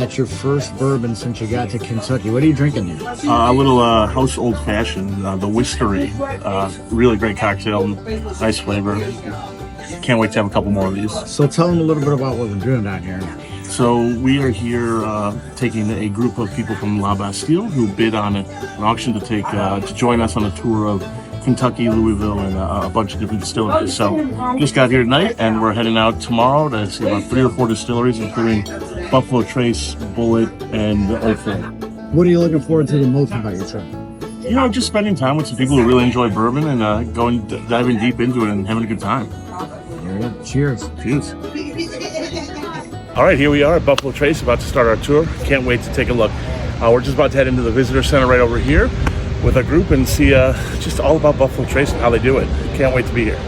got your first bourbon since you got to Kentucky. What are you drinking here? A little house old fashioned, the Whiskery. Really great cocktail, nice flavor. Can't wait to have a couple more of these. So tell them a little bit about what we're doing down here. So we are here taking a group of people from La Bastille who bid on an auction to join us on a tour of Kentucky, Louisville, and a bunch of different distilleries. So just got here tonight, and we're heading out tomorrow to see about 3 or 4 distilleries, including Buffalo Trace, Bullet, and Old Forester. What are you looking forward to the most about your trip? You know, just spending time with some people who really enjoy bourbon and diving deep into it and having a good time. Cheers. Cheers. All right, here we are at Buffalo Trace, about to start our tour. Can't wait to take a look. We're just about to head into the visitor center right over here with our group and see just all about Buffalo Trace and how they do it. Can't wait to be here.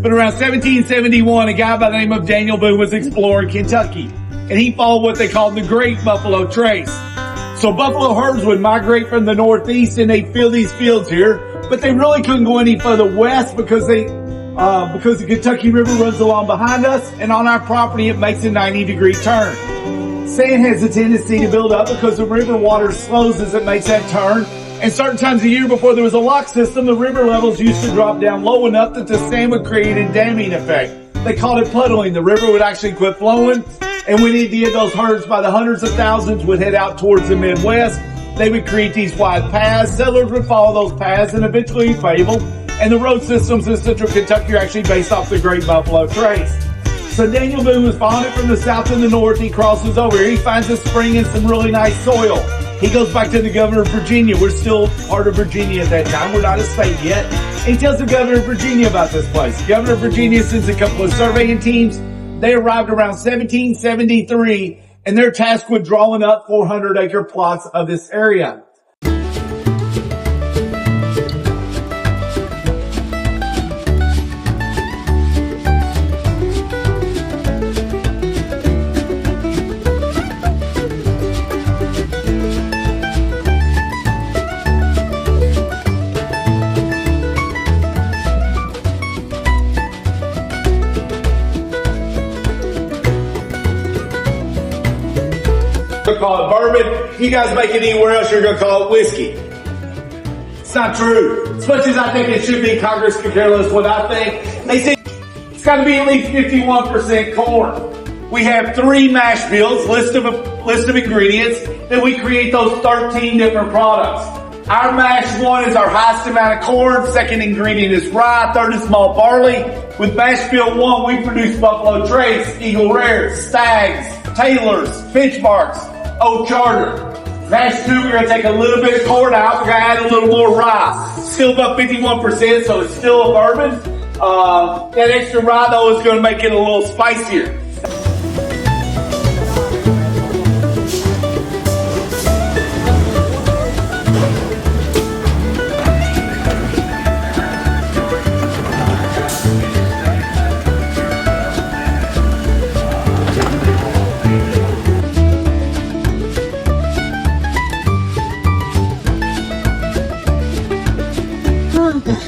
But around 1771, a guy by the name of Daniel Boone was exploring Kentucky, and he followed what they called the Great Buffalo Trace. So buffalo herds would migrate from the northeast, and they'd fill these fields here, but they really couldn't go any further west because the Kentucky River runs along behind us, and on our property it makes a 90-degree turn. Sand has a tendency to build up because the river water slows as it makes that turn. And certain times of year before there was a lock system, the river levels used to drop down low enough that the sand would create a damming effect. They called it puddling. The river would actually quit flowing, and when it did, those herds by the hundreds of thousands would head out towards the Midwest. They would create these wide paths. Settlers would follow those paths and eventually fabled. And the road systems in central Kentucky are actually based off the Great Buffalo Trace. So Daniel Boone was following it from the south and the north. He crosses over here. He finds a spring and some really nice soil. He goes back to the governor of Virginia. We're still part of Virginia at that time. We're not a state yet. And he tells the governor of Virginia about this place. The governor of Virginia sends a couple of surveying teams. They arrived around 1773, and they're tasked with drawing up 400-acre plots of this area. We're going to call it bourbon. You guys make it anywhere else, you're going to call it whiskey. It's not true. As much as I think it should be, Congress could care less what I think. They say it's got to be at least 51% corn. We have 3 mash bills, list of ingredients, then we create those 13 different products. Our mash 1 is our highest amount of corn, second ingredient is rye, third is malt barley. With mash bill 1, we produce Buffalo Trace, Eagle Rare, Stags, Taylors, Finchmarks, Old Charter. Mash 2, we're going to take a little bit of corn out. We're going to add a little more rye. Still about 51%, so it's still a bourbon. That extra rye, though, is going to make it a little spicier.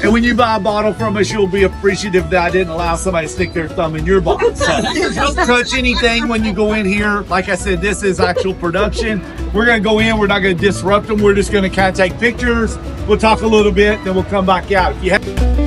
And when you buy a bottle from us, you'll be appreciative that I didn't allow somebody to stick their thumb in your bottle. So don't touch anything when you go in here. Like I said, this is actual production. We're going to go in. We're not going to disrupt them. We're just going to kind of take pictures. We'll talk a little bit, then we'll come back out. If you have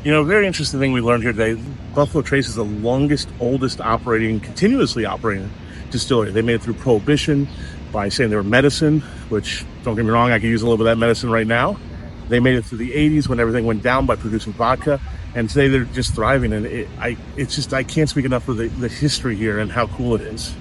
You know, a very interesting thing we learned here today, Buffalo Trace is the longest, oldest continuously operating distillery. They made it through Prohibition by saying they were medicine, which, don't get me wrong, I could use a little bit of that medicine right now. They made it through the 80s when everything went down by producing vodka, and today they're just thriving. And I can't speak enough of the history here and how cool it is.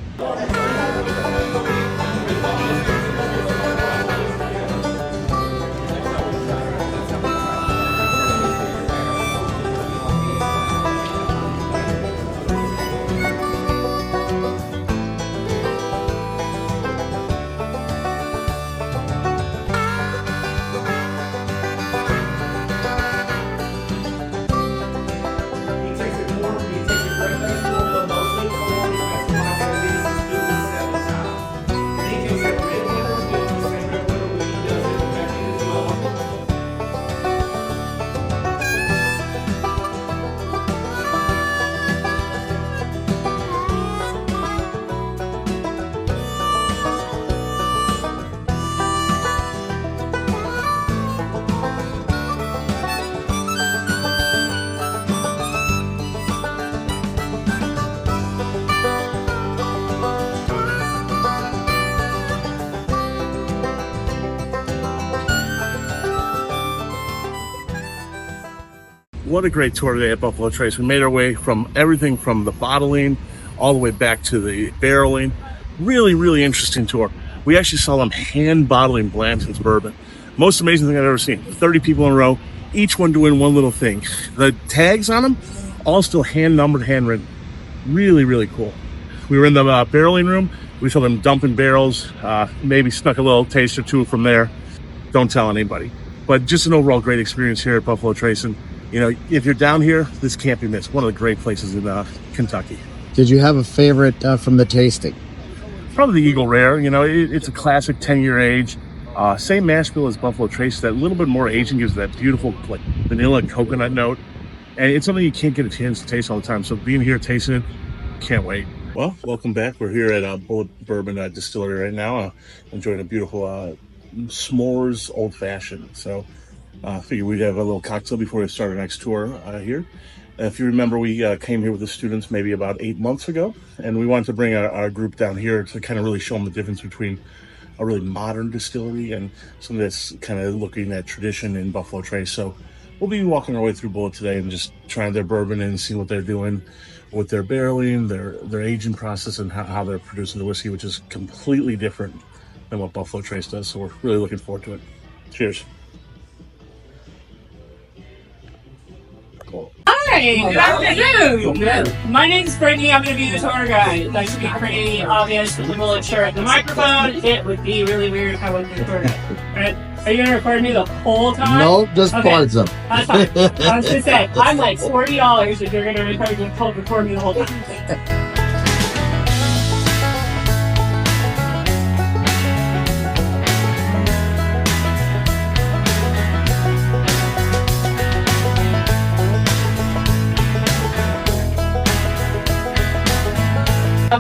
What a great tour today at Buffalo Trace. We made our way from everything from the bottling all the way back to the barreling. Really, really interesting tour. We actually saw them hand bottling Blanton's bourbon. Most amazing thing I've ever seen. 30 people in a row, each one doing one little thing. The tags on them, all still hand numbered, handwritten. Really, really cool. We were in the barreling room. We saw them dumping barrels, maybe snuck a little taste or two from there. Don't tell anybody. But just an overall great experience here at Buffalo Trace. And, you know, if you're down here, this can't be missed. One of the great places in Kentucky. Did you have a favorite from the tasting? Probably the Eagle Rare. You know, it's a classic 10-year age. Same mash bill as Buffalo Trace. That little bit more aging gives that beautiful like vanilla coconut note. And it's something you can't get a chance to taste all the time. So being here, tasting it, can't wait. Well, welcome back. We're here at Bullet Bourbon Distillery right now, enjoying a beautiful s'mores old fashioned. So I figured we'd have a little cocktail before we start our next tour here. If you remember, we came here with the students maybe about 8 months ago, and we wanted to bring our group down here to kind of really show them the difference between a really modern distillery and something that's kind of looking at tradition in Buffalo Trace. So we'll be walking our way through Bullet today and just trying their bourbon and seeing what they're doing with their barreling, their aging process, and how they're producing the whiskey, which is completely different than what Buffalo Trace does. So we're really looking forward to it. Cheers. Cool. Hi, good afternoon. My name's Brittany. I'm going to be the tour guide. That should be pretty obvious with the bullet shirt. The microphone, it would be really weird if I wasn't the tour guide. Right? Are you going to record me the whole time? No, just parts of That's fine. I was going to say, I'm like $40 if you're going to record me the whole time.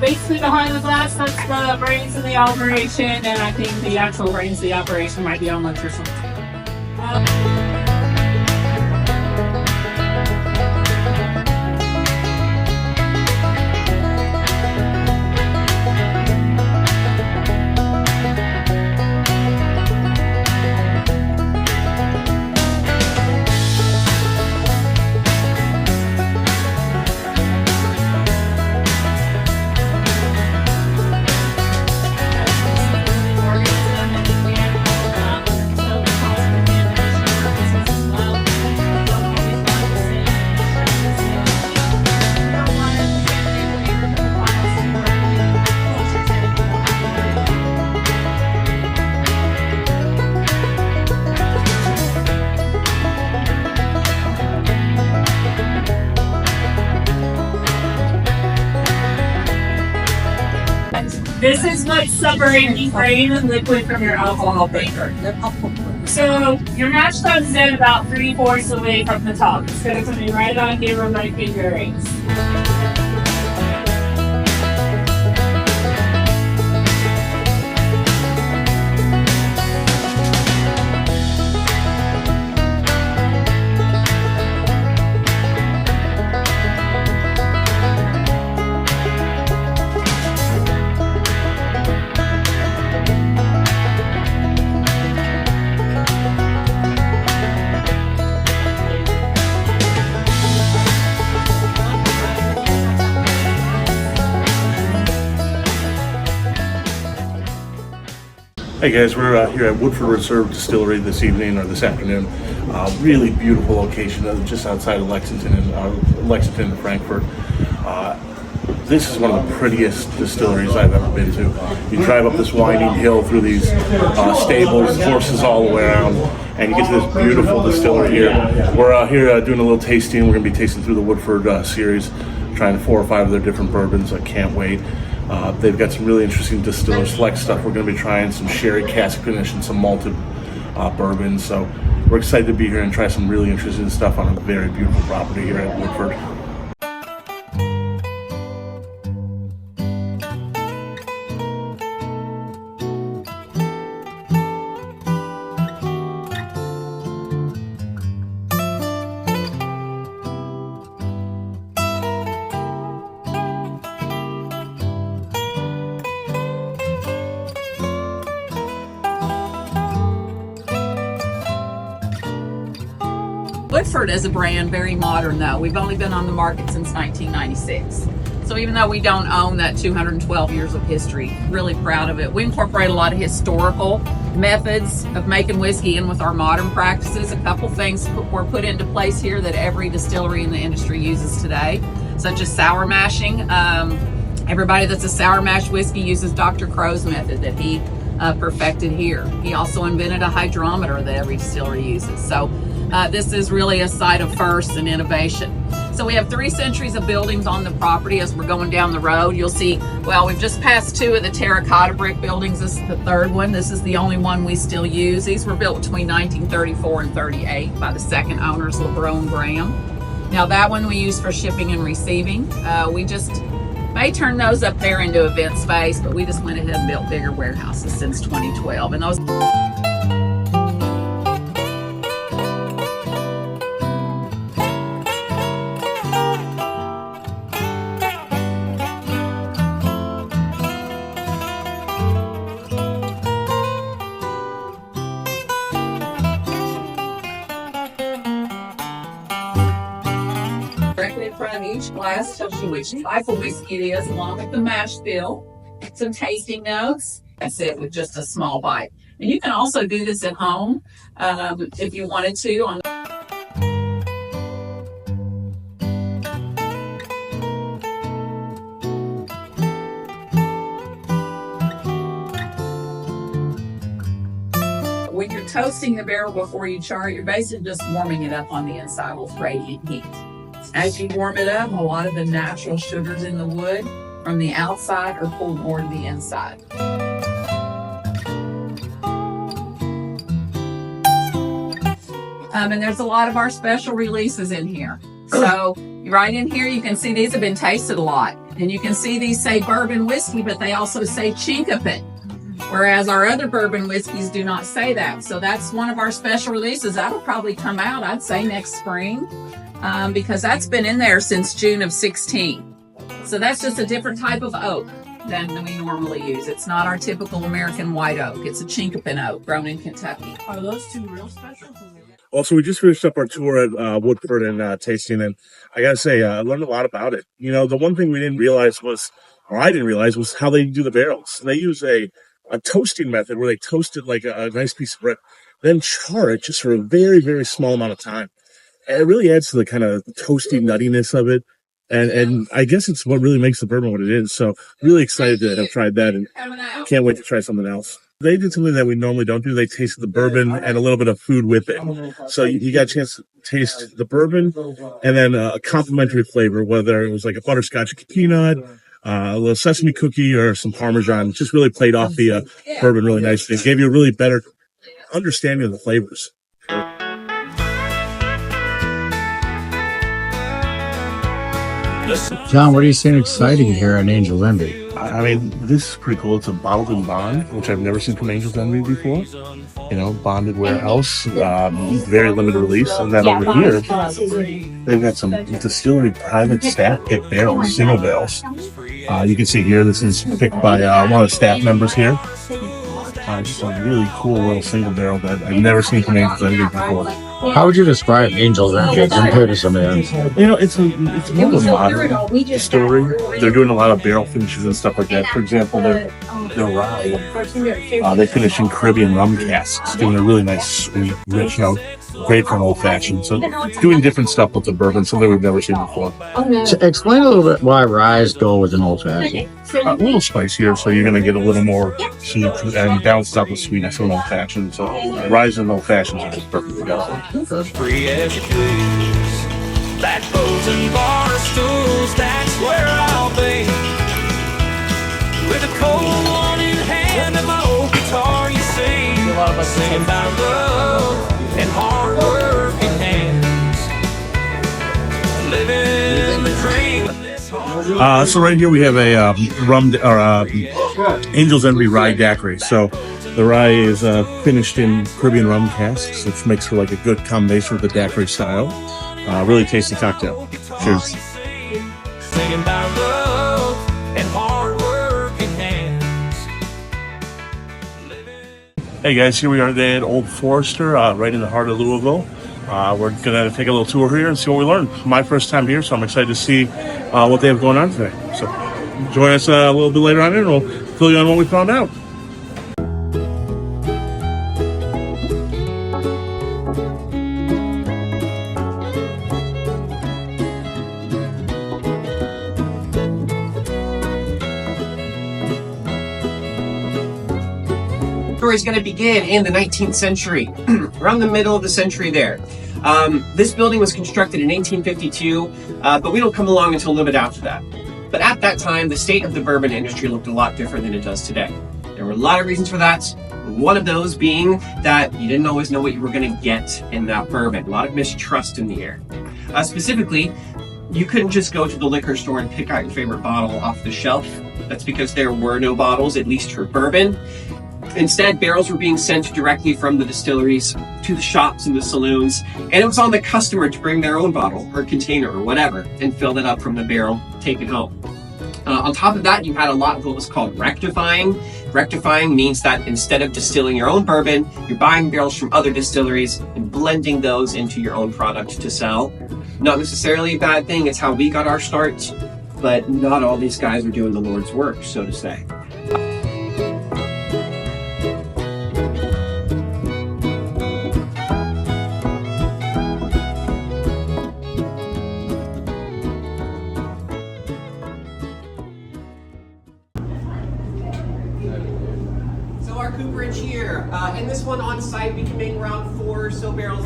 Basically behind the glass, that's the brains of the operation, and I think the actual brains of the operation might be on lunch or something. This is what separates the grain and liquid from your alcohol vapor. So your mash tun is in about 3/4 away from the top. It's going to come in right on here where my finger is. Hey guys, we're here at Woodford Reserve Distillery this evening or this afternoon. Really beautiful location, just outside of Lexington and Frankfort. This is one of the prettiest distilleries I've ever been to. You drive up this winding hill through these stables, horses all the way around, and you get to this beautiful distillery here. We're here doing a little tasting. We're going to be tasting through the Woodford series, trying 4 or 5 of their different bourbons. I can't wait. They've got some really interesting distiller select stuff. We're going to be trying some sherry cask finish and some malted bourbons. So we're excited to be here and try some really interesting stuff on a very beautiful property here at Woodford. Woodford as a brand, very modern though. We've only been on the market since 1996. So even though we don't own that 212 years of history, really proud of it. We incorporate a lot of historical methods of making whiskey in with our modern practices. A couple things were put into place here that every distillery in the industry uses today, such as sour mashing. Everybody that's a sour mash whiskey uses Dr. Crow's method that he perfected here. He also invented a hydrometer that every distillery uses. So this is really a site of firsts and innovation. So we have 3 centuries of buildings on the property. As we're going down the road, you'll see, well, we've just passed 2 of the terracotta brick buildings. This is the 3rd one. This is the only one we still use. These were built between 1934 and 38 by the second owners, LeBron Graham. Now that one we use for shipping and receiving. We just may turn those up there into event space, but we just went ahead and built bigger warehouses since 2012. And those directly in front of each glass tells you which type of whiskey it is, along with the mash bill, some tasting notes. That's it, with just a small bite. And you can also do this at home if you wanted to. When you're toasting the barrel before you char it, you're basically just warming it up on the inside with radiant heat. As you warm it up, a lot of the natural sugars in the wood from the outside are pulled more to the inside. And there's a lot of our special releases in here. So right in here, you can see these have been tasted a lot. And you can see these say bourbon whiskey, but they also say Chinkapin. Whereas our other bourbon whiskeys do not say that. So that's one of our special releases. That'll probably come out, I'd say, next spring. Because that's been in there since June of 16. So that's just a different type of oak than we normally use. It's not our typical American white oak. It's a Chinkapin oak grown in Kentucky. Are those 2 real special? Also, we just finished up our tour at Woodford and tasting, and I gotta say, I learned a lot about it. You know, the one thing we didn't realize was, or I didn't realize, was how they do the barrels. They use a toasting method where they toast it like a nice piece of bread, then char it just for a very, very small amount of time. And it really adds to the kind of toasty nuttiness of it. And I guess it's what really makes the bourbon what it is. So really excited to have tried that and can't wait to try something else. They did something that we normally don't do. They tasted the bourbon and a little bit of food with it. So you got a chance to taste the bourbon and then a complimentary flavor, whether it was like a butterscotch peanut, a little sesame cookie or some Parmesan. Just really played off the bourbon really nicely. It gave you a really better understanding of the flavors. John, what are you seeing exciting here on Angel's Envy? I mean, this is pretty cool. It's a bottled in bond, which I've never seen from Angel's Envy before. You know, bonded warehouse, very limited release. And then over here, they've got some distillery private staff pick barrels, single barrels. You can see here, this is picked by one of the staff members here. Just a really cool little single barrel that I've never seen from Angel's Envy before. How would you describe Angel's Envy compared to some of the others? You know, it's more of a modern distillery. They're doing a lot of barrel finishes and stuff like that. For example, their rye, they finish in Caribbean rum casks, doing a really nice, sweet, rich note. Great for an old fashioned. So doing different stuff with the bourbon, something we've never seen before. So explain a little bit why ryes go with an old fashioned. A little spicier, so you're going to get a little more sweet and balance out the sweetness of an old fashioned. So ryes and old fashions are just perfect together. Free as you please. Backbones and bar stools, that's where I'll be. With a cold one in hand and my old guitar, you see. Singing about love and hard working hands. Living the dream. So right here we have a Angel's Envy rye daiquiri. So the rye is finished in Caribbean rum casks, which makes for like a good combination with the daiquiri style. Really tasty cocktail. Cheers. Singing about love and hard working hands. Hey guys, here we are today at Old Forester, right in the heart of Louisville. We're gonna take a little tour here and see what we learned. My first time here, so I'm excited to see what they have going on today. So join us a little bit later on and we'll fill you on what we found out. Story is going to begin in the 19th century, around the middle of the century there. This building was constructed in 1852, but we don't come along until a little bit after that. But at that time, the state of the bourbon industry looked a lot different than it does today. There were a lot of reasons for that. One of those being that you didn't always know what you were going to get in that bourbon. A lot of mistrust in the air. Specifically, you couldn't just go to the liquor store and pick out your favorite bottle off the shelf. That's because there were no bottles, at least for bourbon. Instead, barrels were being sent directly from the distilleries to the shops and the saloons, and it was on the customer to bring their own bottle or container or whatever and fill it up from the barrel, take it home. On top of that, you had a lot of what was called rectifying. Rectifying means that instead of distilling your own bourbon, you're buying barrels from other distilleries and blending those into your own product to sell. Not necessarily a bad thing, it's how we got our start, but not all these guys are doing the Lord's work, so to say. Our cooperage here. In this one on site, we can make around 4 or so barrels.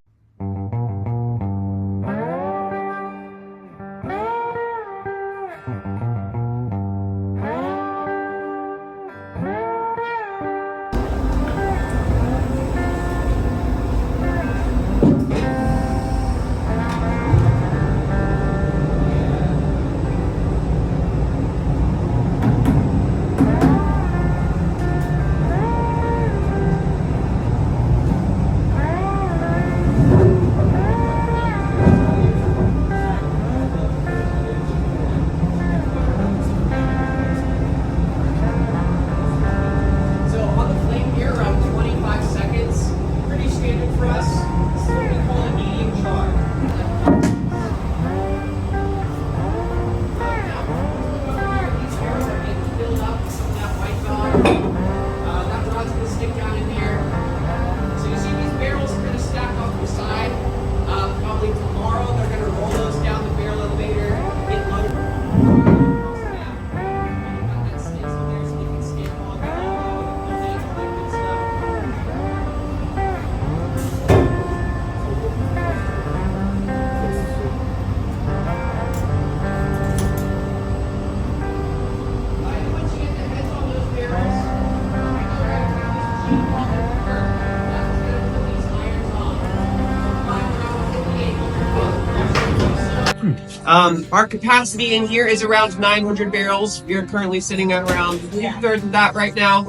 Our capacity in here is around 900 barrels. We are currently sitting at around 2/3 of that right now.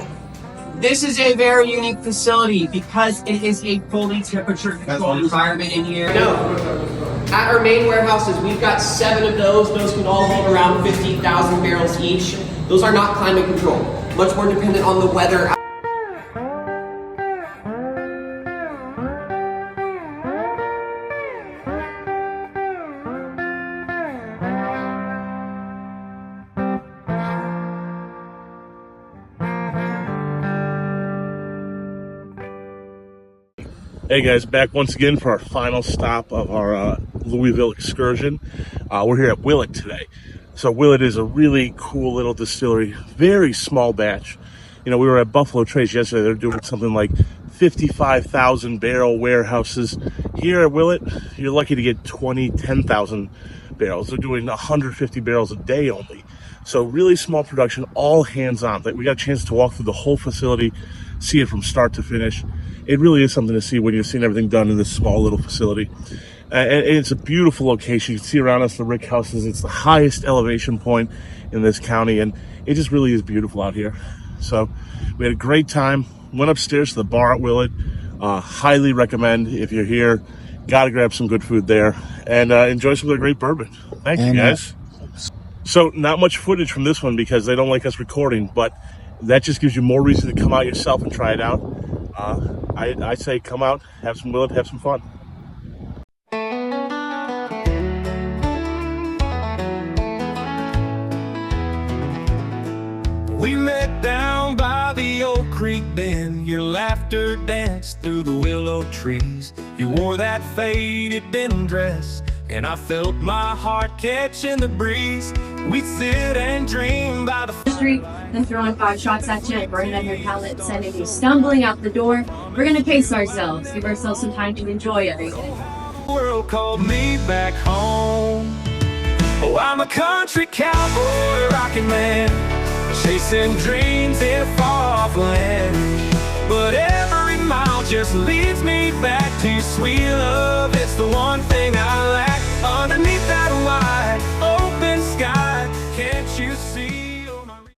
This is a very unique facility because it is a fully temperature controlled environment in here. At our main warehouses, we've got 7 of those. Those can all hold around 50,000 barrels each. Those are not climate controlled, much more dependent on the weather. Hey guys, back once again for our final stop of our Louisville excursion. We're here at Willett today. So Willett is a really cool little distillery, very small batch. You know, we were at Buffalo Trace yesterday. They're doing something like 55,000 barrel warehouses. Here at Willett, you're lucky to get 10,000 barrels. They're doing 150 barrels a day only. So really small production, all hands on. We got a chance to walk through the whole facility, see it from start to finish. It really is something to see when you're seeing everything done in this small little facility. And it's a beautiful location. You can see around us the Rick houses. It's the highest elevation point in this county, and it just really is beautiful out here. So we had a great time. Went upstairs to the bar at Willett. Highly recommend if you're here. Got to grab some good food there and enjoy some of their great bourbon. Thank you, guys. So not much footage from this one because they don't like us recording, but that just gives you more reason to come out yourself and try it out. I say come out, have some Willett, have some fun. laughter danced through the willow trees. You wore that faded denim dress, and I felt my heart catching the breeze. We'd sit and dream by the Street, then throwing 5 shots at you and burning up your palate, sending you stumbling out the door. We're gonna pace ourselves, give ourselves some time to enjoy everything. world called me back home. Oh, I'm a country cowboy, rockin' man, chasing dreams in a far-off land. But every mile just leads me back to sweet love. It's the one thing I lack underneath